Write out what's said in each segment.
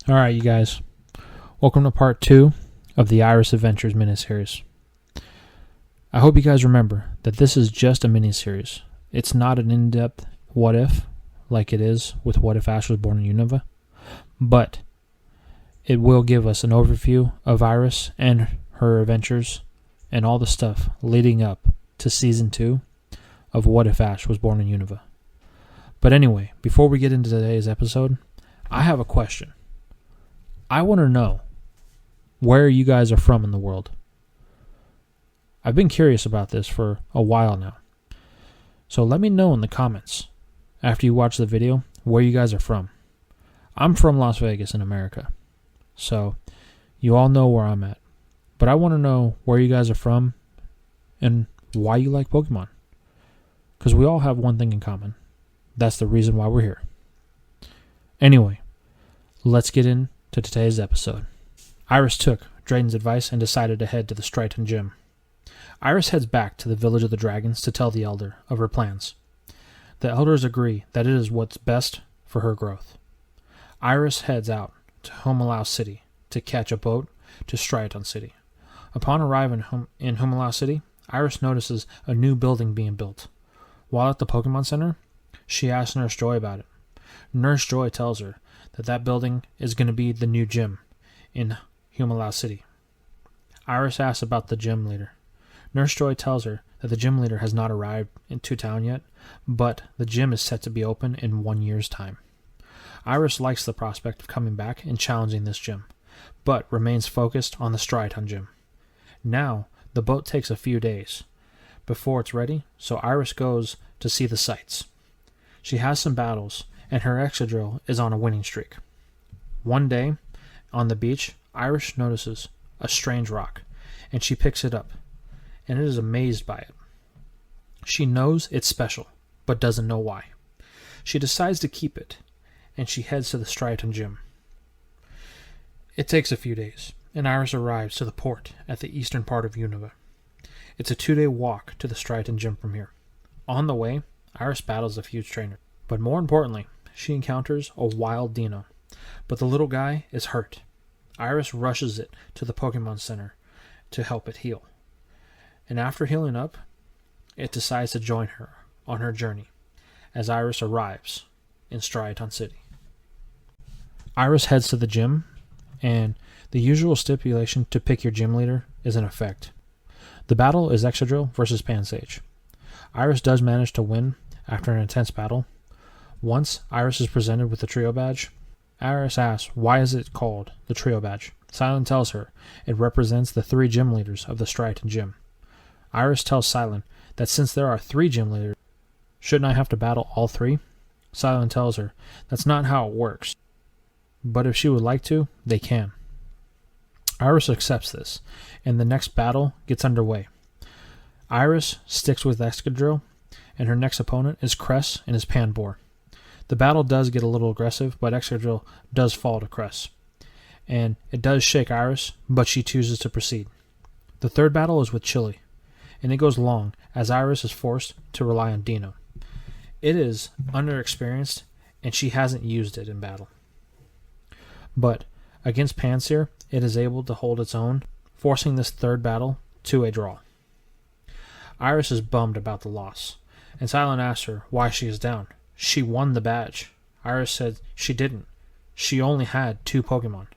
Alright, you guys. Welcome to part 2 of the Iris Adventures miniseries. I hope you guys remember that this is just a miniseries. It's not an in-depth what if, like it is with What If Ash Was Born in Unova, but it will give us an overview of Iris and her adventures and all the stuff leading up to Season 2 of What If Ash Was Born in Unova. But anyway, before we get into today's episode, I have a question. I want to know where you guys are from in the world. I've been curious about this for a while now. So let me know in the comments after you watch the video where you guys are from. I'm from Las Vegas in America. So you all know where I'm at. But I want to know where you guys are from and why you like Pokemon. Because we all have one thing in common. That's the reason why we're here. Anyway, let's get into today's episode. Iris took Drayden's advice and decided to head to the Striatum gym. Iris heads back to the village of the dragons to tell the elder of her plans. The elders agree that it is what's best for her growth. Iris heads out to Humalau City to catch a boat to Striatum City. Upon arriving in Humalau City, Iris notices a new building being built. While at the Pokemon Center, she asks Nurse Joy about it. Nurse Joy tells her that building is going to be the new gym in Humalau City. Iris asks about the gym leader. Nurse Joy tells her that the gym leader has not arrived into town yet, but the gym is set to be open in 1 year's time. Iris likes the prospect of coming back and challenging this gym, but remains focused on the Striatum gym. Now, the boat takes a few days before it's ready, so Iris goes to see the sights. She has some battles, and her Excadrill is on a winning streak. One day, on the beach, Iris notices a strange rock, and she picks it up, and is amazed by it. She knows it's special, but doesn't know why. She decides to keep it, and she heads to the Striatum gym. It takes a few days, and Iris arrives to the port at the eastern part of Unova. It's a 2-day walk to the Striatum gym from here. On the way, Iris battles a few trainers, but more importantly, she encounters a wild Dino, but the little guy is hurt. Iris rushes it to the Pokemon Center to help it heal. And after healing up, it decides to join her on her journey as Iris arrives in Striatum City. Iris heads to the gym, and the usual stipulation to pick your gym leader is in effect. The battle is Excadrill versus Pansage. Iris does manage to win after an intense battle. Once Iris is presented with the trio badge, Iris asks why is it called the trio badge. Silent tells her it represents the 3 gym leaders of the Striatum gym. Iris tells Silent that since there are 3 gym leaders, shouldn't I have to battle all 3? Silent tells her that's not how it works, but if she would like to, they can. Iris accepts this, and the next battle gets underway. Iris sticks with Excadrill, and her next opponent is Cress and his Panbour. The battle does get a little aggressive, but Excadrill does fall to Cress. And it does shake Iris, but she chooses to proceed. The third battle is with Chili, and it goes long as Iris is forced to rely on Dino. It is underexperienced, and she hasn't used it in battle. But against Pansear, it is able to hold its own, forcing this third battle to a draw. Iris is bummed about the loss, and Silent asks her why she is down. She won the badge. Iris said she didn't. She only had 2 Pokemon,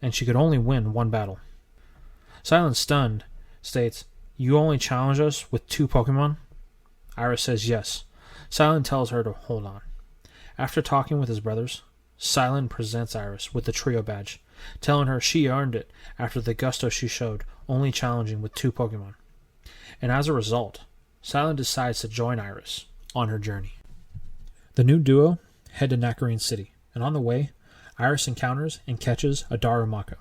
and she could only win 1 battle. Silent, stunned, states, "You only challenge us with 2 Pokemon?" Iris says yes. Silent tells her to hold on. After talking with his brothers, Silent presents Iris with the trio badge, telling her she earned it after the gusto she showed only challenging with 2 Pokemon. And as a result, Silent decides to join Iris on her journey. The new duo head to Nacrene City, and on the way, Iris encounters and catches a Darumaka,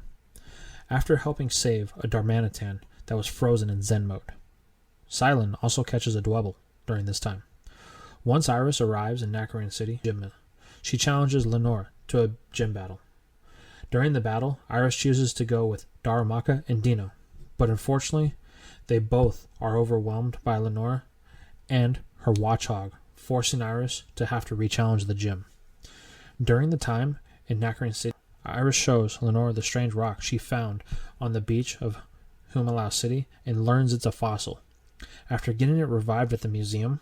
after helping save a Darmanitan that was frozen in Zen mode. Silent also catches a Dwebble during this time. Once Iris arrives in Nacrene City, she challenges Lenore to a gym battle. During the battle, Iris chooses to go with Darumaka and Dino, but unfortunately, they both are overwhelmed by Lenore and her Watchog, forcing Iris to have to re-challenge the gym. During the time in Nacrene City, Iris shows Lenora the strange rock she found on the beach of Humalau City and learns it's a fossil. After getting it revived at the museum,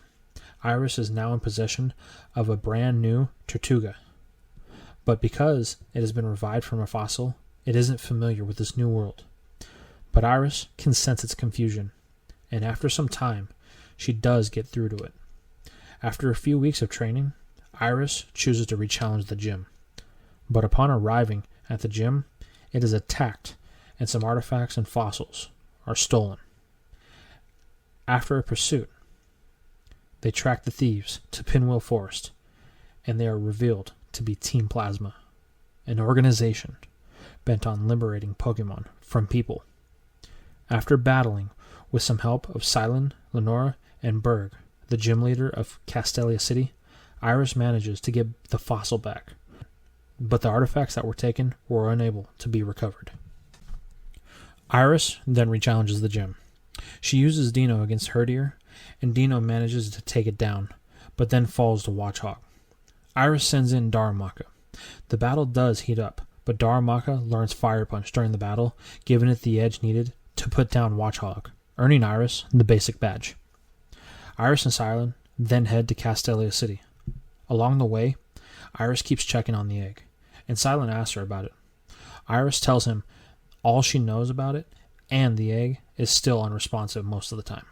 Iris is now in possession of a brand new Tortuga. But because it has been revived from a fossil, it isn't familiar with this new world. But Iris can sense its confusion, and after some time, she does get through to it. After a few weeks of training, Iris chooses to re-challenge the gym. But upon arriving at the gym, it is attacked, and some artifacts and fossils are stolen. After a pursuit, they track the thieves to Pinwheel Forest, and they are revealed to be Team Plasma, an organization bent on liberating Pokemon from people. After battling with some help of Silent, Lenora, and Berg, the gym leader of Castelia City, Iris manages to get the fossil back, but the artifacts that were taken were unable to be recovered. Iris then re-challenges the gym. She uses Dino against Herdier, and Dino manages to take it down, but then falls to Watchog. Iris sends in Darumaka. The battle does heat up, but Darumaka learns Fire Punch during the battle, giving it the edge needed to put down Watchog, earning Iris the basic badge. Iris and Silent then head to Castelia City. Along the way, Iris keeps checking on the egg, and Silent asks her about it. Iris tells him all she knows about it, and the egg is still unresponsive most of the time,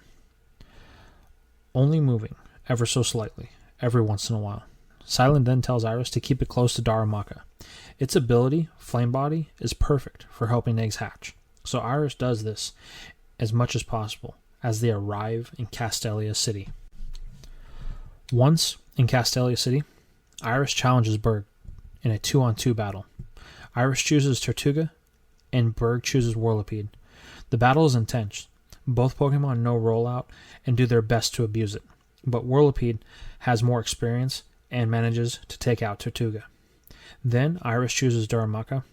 only moving ever so slightly every once in a while. Silent then tells Iris to keep it close to Darumaka. Its ability, Flame Body, is perfect for helping eggs hatch, so Iris does this as much as possible as they arrive in Castelia City. Once in Castelia City, Iris challenges Berg in a 2-on-2 battle. Iris chooses Tortuga, and Berg chooses Whirlipede. The battle is intense. Both Pokemon know rollout and do their best to abuse it, but Whirlipede has more experience and manages to take out Tortuga. Then Iris chooses Darumaka,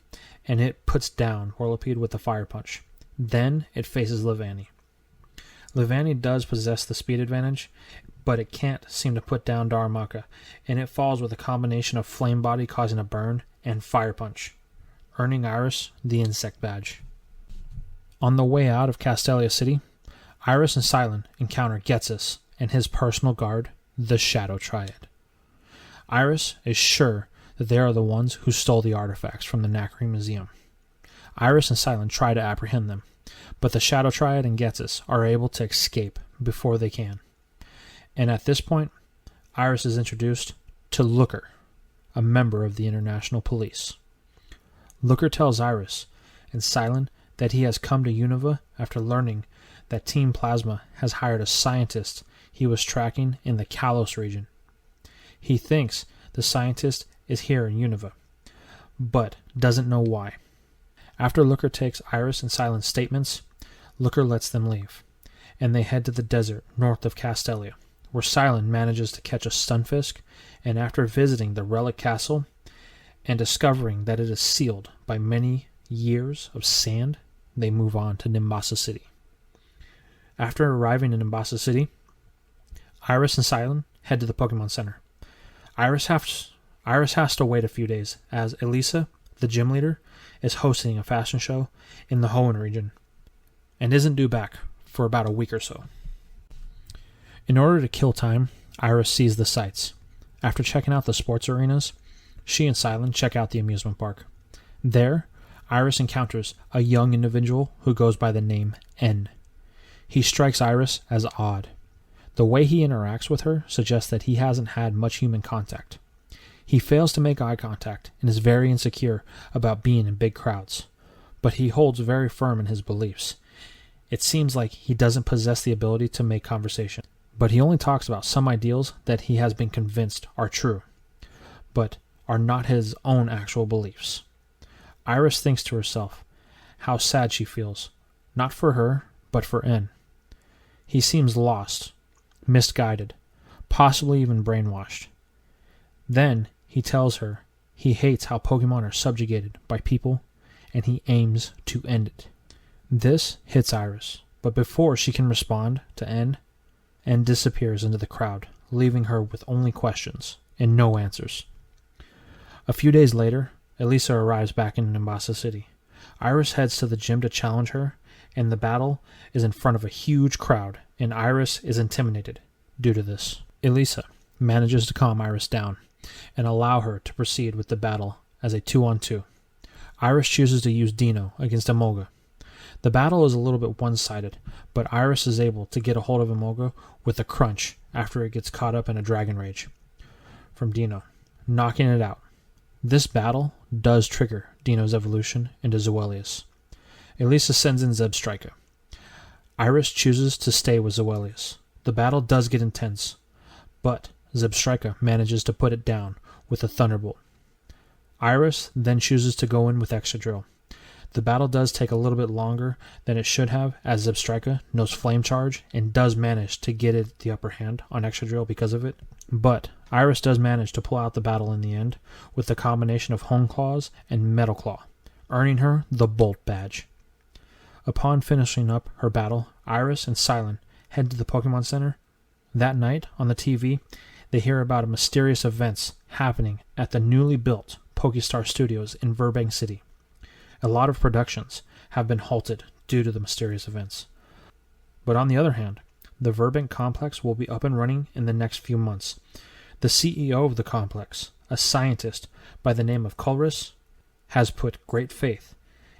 and it puts down Whirlipede with a Fire Punch. Then it faces Levani. Levani does possess the speed advantage, but it can't seem to put down Darumaka, and it falls with a combination of Flame Body causing a burn and Fire Punch, earning Iris the Insect Badge. On the way out of Castelia City, Iris and Silent encounter Getsus and his personal guard, the Shadow Triad. Iris is sure that they are the ones who stole the artifacts from the Nacrene Museum. Iris and Silent try to apprehend them, but the Shadow Triad and Getsus are able to escape before they can. And at this point, Iris is introduced to Looker, a member of the International Police. Looker tells Iris and Silent that he has come to Unova after learning that Team Plasma has hired a scientist he was tracking in the Kalos region. He thinks the scientist is here in Unova, but doesn't know why. After Looker takes Iris and Silent's statements, Looker lets them leave, and they head to the desert north of Castelia, where Silent manages to catch a Stunfisk, and after visiting the Relic Castle and discovering that it is sealed by many years of sand, they move on to Nimbasa City. After arriving in Nimbasa City, Iris and Silent head to the Pokemon Center. Iris has to wait a few days, as Elisa, the gym leader, is hosting a fashion show in the Hoenn region, and isn't due back for about a week or so. In order to kill time, Iris sees the sights. After checking out the sports arenas, she and Silent check out the amusement park. There, Iris encounters a young individual who goes by the name N. He strikes Iris as odd. The way he interacts with her suggests that he hasn't had much human contact. He fails to make eye contact and is very insecure about being in big crowds, but he holds very firm in his beliefs. It seems like he doesn't possess the ability to make conversation, but he only talks about some ideals that he has been convinced are true, but are not his own actual beliefs. Iris thinks to herself how sad she feels, not for her, but for N. He seems lost, misguided, possibly even brainwashed. Then he tells her he hates how Pokemon are subjugated by people, and he aims to end it. This hits Iris, but before she can respond to N disappears into the crowd, leaving her with only questions and no answers. A few days later, Elisa arrives back in Nimbasa City. Iris heads to the gym to challenge her, and the battle is in front of a huge crowd, and Iris is intimidated due to this. Elisa manages to calm Iris down and allow her to proceed with the battle as a 2-on-2. Iris chooses to use Dino against Imoga. The battle is a little bit one-sided, but Iris is able to get a hold of Imoga with a crunch after it gets caught up in a Dragon Rage from Dino, knocking it out. This battle does trigger Dino's evolution into Zoelius. Elisa sends in Zebstrika. Iris chooses to stay with Zoelius. The battle does get intense, but Zebstrika manages to put it down with a Thunderbolt. Iris then chooses to go in with Excadrill. The battle does take a little bit longer than it should have, as Zebstrika knows Flame Charge and does manage to get it the upper hand on Excadrill because of it. But Iris does manage to pull out the battle in the end with the combination of Hone Claws and Metal Claw, earning her the Bolt badge. Upon finishing up her battle, Iris and Silent head to the Pokemon Center. That night, on the TV, they hear about mysterious events happening at the newly built Pokestar Studios in Burbank City. A lot of productions have been halted due to the mysterious events. But on the other hand, the Burbank complex will be up and running in the next few months. The CEO of the complex, a scientist by the name of Culrus, has put great faith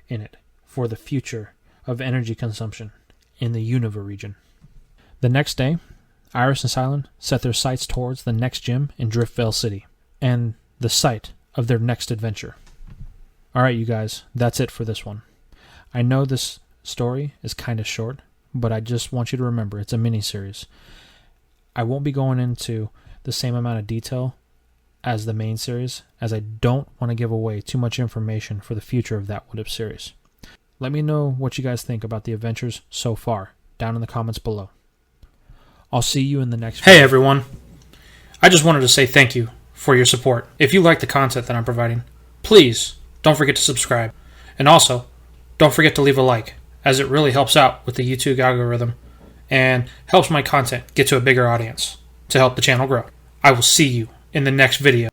in it for the future of energy consumption in the Unova region. The next day, Iris and Silent set their sights towards the next gym in Driftvale City, and the site of their next adventure. Alright, you guys, that's it for this one. I know this story is kind of short, but I just want you to remember it's a mini-series. I won't be going into the same amount of detail as the main series, as I don't want to give away too much information for the future of that What If series. Let me know what you guys think about the adventures so far, down in the comments below. I'll see you in the next video. Hey everyone, I just wanted to say thank you for your support. If you like the content that I'm providing, please don't forget to subscribe. And also, don't forget to leave a like, as it really helps out with the YouTube algorithm and helps my content get to a bigger audience to help the channel grow. I will see you in the next video.